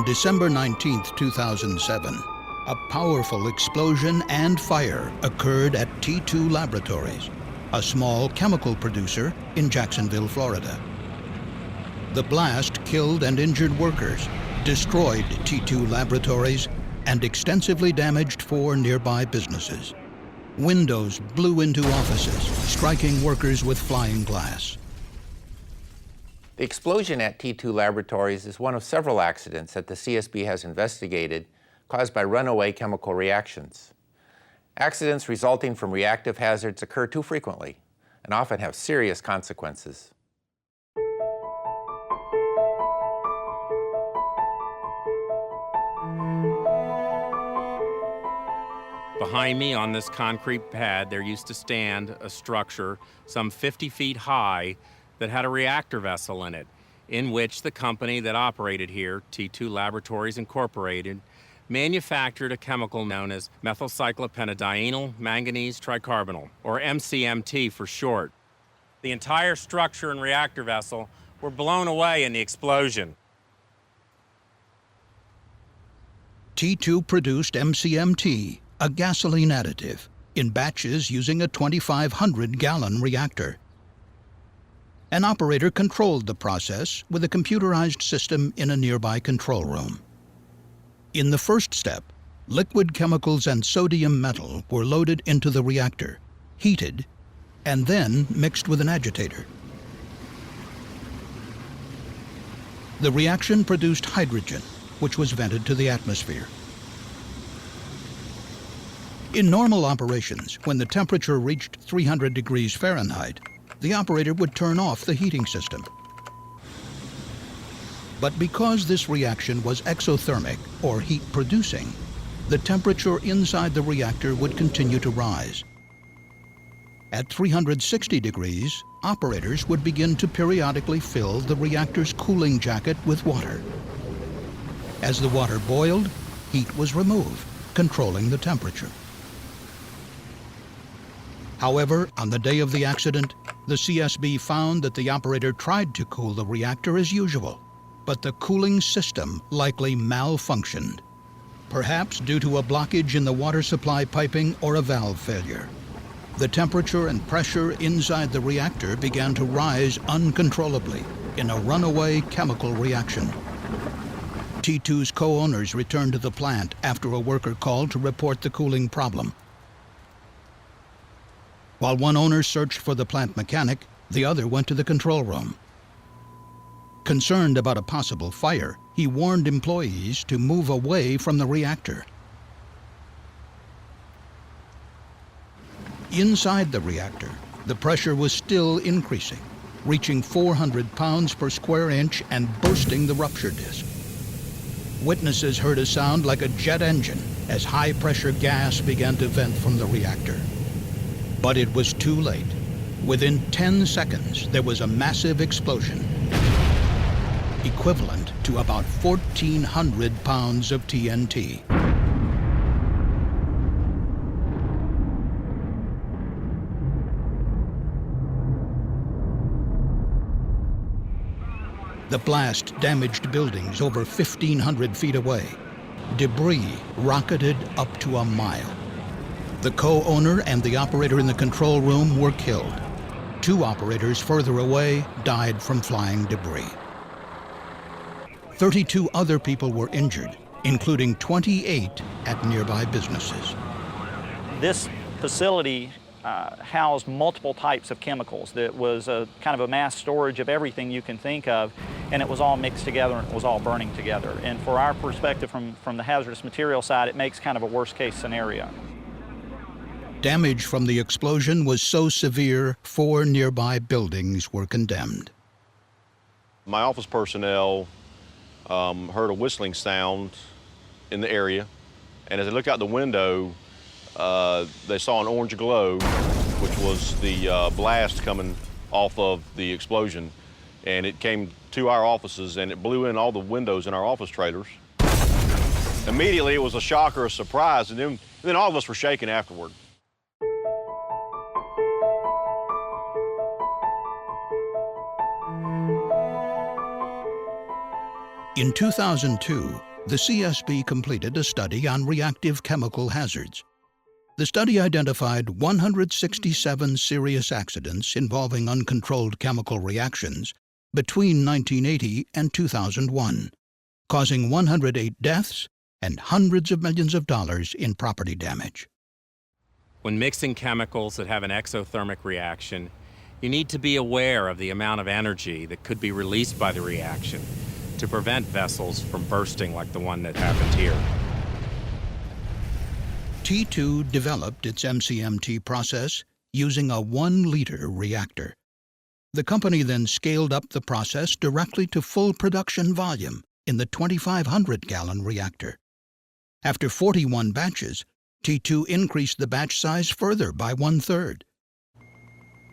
December 19, 2007, a powerful explosion and fire occurred at T2 Laboratories, a small chemical producer in Jacksonville, Florida. The blast killed and injured workers, destroyed T2 Laboratories, and extensively damaged 4 nearby businesses. Windows blew into offices, striking workers with flying glass. The explosion at T2 Laboratories is one of several accidents that the CSB has investigated caused by runaway chemical reactions. Accidents resulting from reactive hazards occur too frequently and often have serious consequences. Behind me on this concrete pad, there used to stand a structure some 50 feet high that had a reactor vessel in it, in which the company that operated here, T2 Laboratories Incorporated, manufactured a chemical known as methylcyclopentadienyl manganese tricarbonyl, or MCMT for short. The entire structure and reactor vessel were blown away in the explosion. T2 produced MCMT, a gasoline additive, in batches using a 2,500-gallon reactor. An operator controlled the process with a computerized system in a nearby control room. In the first step, liquid chemicals and sodium metal were loaded into the reactor, heated, and then mixed with an agitator. The reaction produced hydrogen, which was vented to the atmosphere. In normal operations, when the temperature reached 300 degrees Fahrenheit, the operator would turn off the heating system. But because this reaction was exothermic, or heat-producing, the temperature inside the reactor would continue to rise. At 360 degrees, operators would begin to periodically fill the reactor's cooling jacket with water. As the water boiled, heat was removed, controlling the temperature. However, on the day of the accident, the CSB found that the operator tried to cool the reactor as usual, but the cooling system likely malfunctioned, perhaps due to a blockage in the water supply piping or a valve failure. The temperature and pressure inside the reactor began to rise uncontrollably in a runaway chemical reaction. T2's co-owners returned to the plant after a worker called to report the cooling problem. While one owner searched for the plant mechanic, the other went to the control room. Concerned about a possible fire, he warned employees to move away from the reactor. Inside the reactor, the pressure was still increasing, reaching 400 pounds per square inch and bursting the rupture disc. Witnesses heard a sound like a jet engine as high-pressure gas began to vent from the reactor. But it was too late. Within 10 seconds, there was a massive explosion, equivalent to about 1,400 pounds of TNT. The blast damaged buildings over 1,500 feet away. Debris rocketed up to a mile. The co-owner and the operator in the control room were killed. 2 operators further away died from flying debris. 32 other people were injured, including 28 at nearby businesses. This facility housed multiple types of chemicals. That was a kind of a mass storage of everything you can think of, and it was all mixed together and it was all burning together. And for our perspective from the hazardous material side, it makes kind of a worst-case scenario. Damage from the explosion was so severe, 4 nearby buildings were condemned. My office personnel heard a whistling sound in the area, and as they looked out the window, they saw an orange glow, which was the blast coming off of the explosion. And it came to our offices, and it blew in all the windows in our office trailers. Immediately, it was a shock or a surprise, and then all of us were shaken afterward. In 2002, the CSB completed a study on reactive chemical hazards. The study identified 167 serious accidents involving uncontrolled chemical reactions between 1980 and 2001, causing 108 deaths and hundreds of millions of dollars in property damage. When mixing chemicals that have an exothermic reaction, you need to be aware of the amount of energy that could be released by the reaction to prevent vessels from bursting like the one that happened here. T2 developed its MCMT process using a 1-liter reactor. The company then scaled up the process directly to full production volume in the 2,500-gallon reactor. After 41 batches, T2 increased the batch size further by 1/3.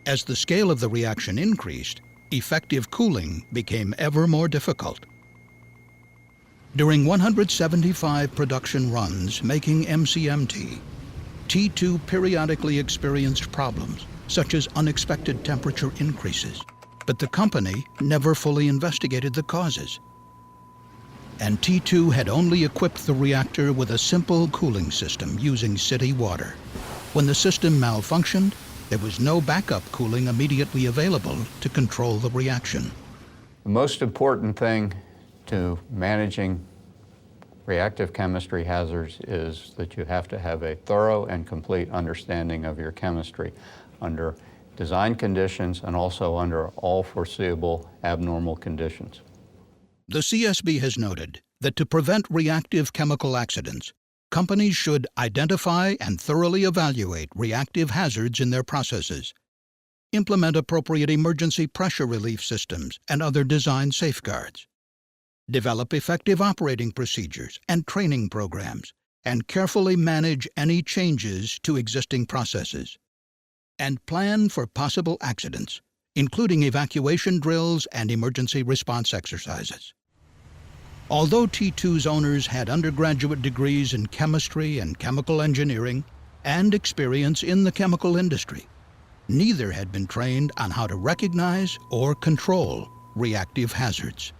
As the scale of the reaction increased, effective cooling became ever more difficult. During 175 production runs making MCMT, T2 periodically experienced problems, such as unexpected temperature increases, but the company never fully investigated the causes. And T2 had only equipped the reactor with a simple cooling system using city water. When the system malfunctioned, there was no backup cooling immediately available to control the reaction. The most important thing to managing reactive chemistry hazards is that you have to have a thorough and complete understanding of your chemistry under design conditions and also under all foreseeable abnormal conditions. The CSB has noted that to prevent reactive chemical accidents, companies should identify and thoroughly evaluate reactive hazards in their processes, implement appropriate emergency pressure relief systems and other design safeguards, develop effective operating procedures and training programs, and carefully manage any changes to existing processes, and plan for possible accidents, including evacuation drills and emergency response exercises. Although T2's owners had undergraduate degrees in chemistry and chemical engineering and experience in the chemical industry, neither had been trained on how to recognize or control reactive hazards.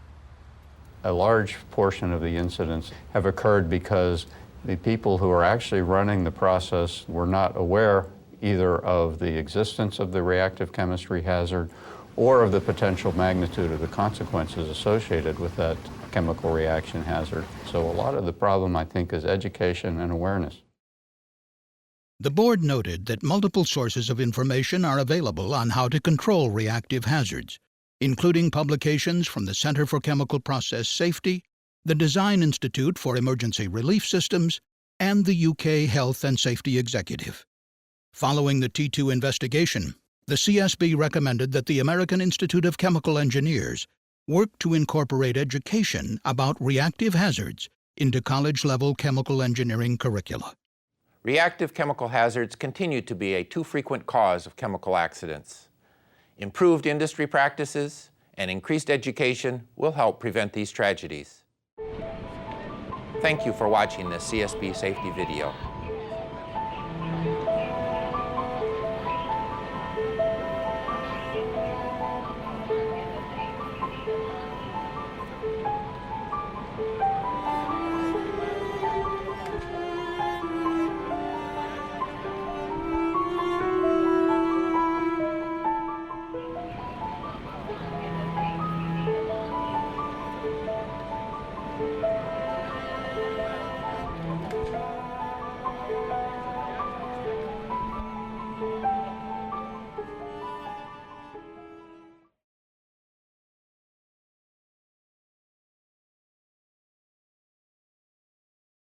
A large portion of the incidents have occurred because the people who are actually running the process were not aware either of the existence of the reactive chemistry hazard or of the potential magnitude of the consequences associated with that chemical reaction hazard. So a lot of the problem, I think, is education and awareness. The board noted that multiple sources of information are available on how to control reactive hazards, including publications from the Center for Chemical Process Safety, the Design Institute for Emergency Relief Systems, and the UK Health and Safety Executive. Following the T2 investigation, the CSB recommended that the American Institute of Chemical Engineers work to incorporate education about reactive hazards into college-level chemical engineering curricula. Reactive chemical hazards continue to be a too frequent cause of chemical accidents. Improved industry practices and increased education will help prevent these tragedies. Thank you for watching this CSB safety video.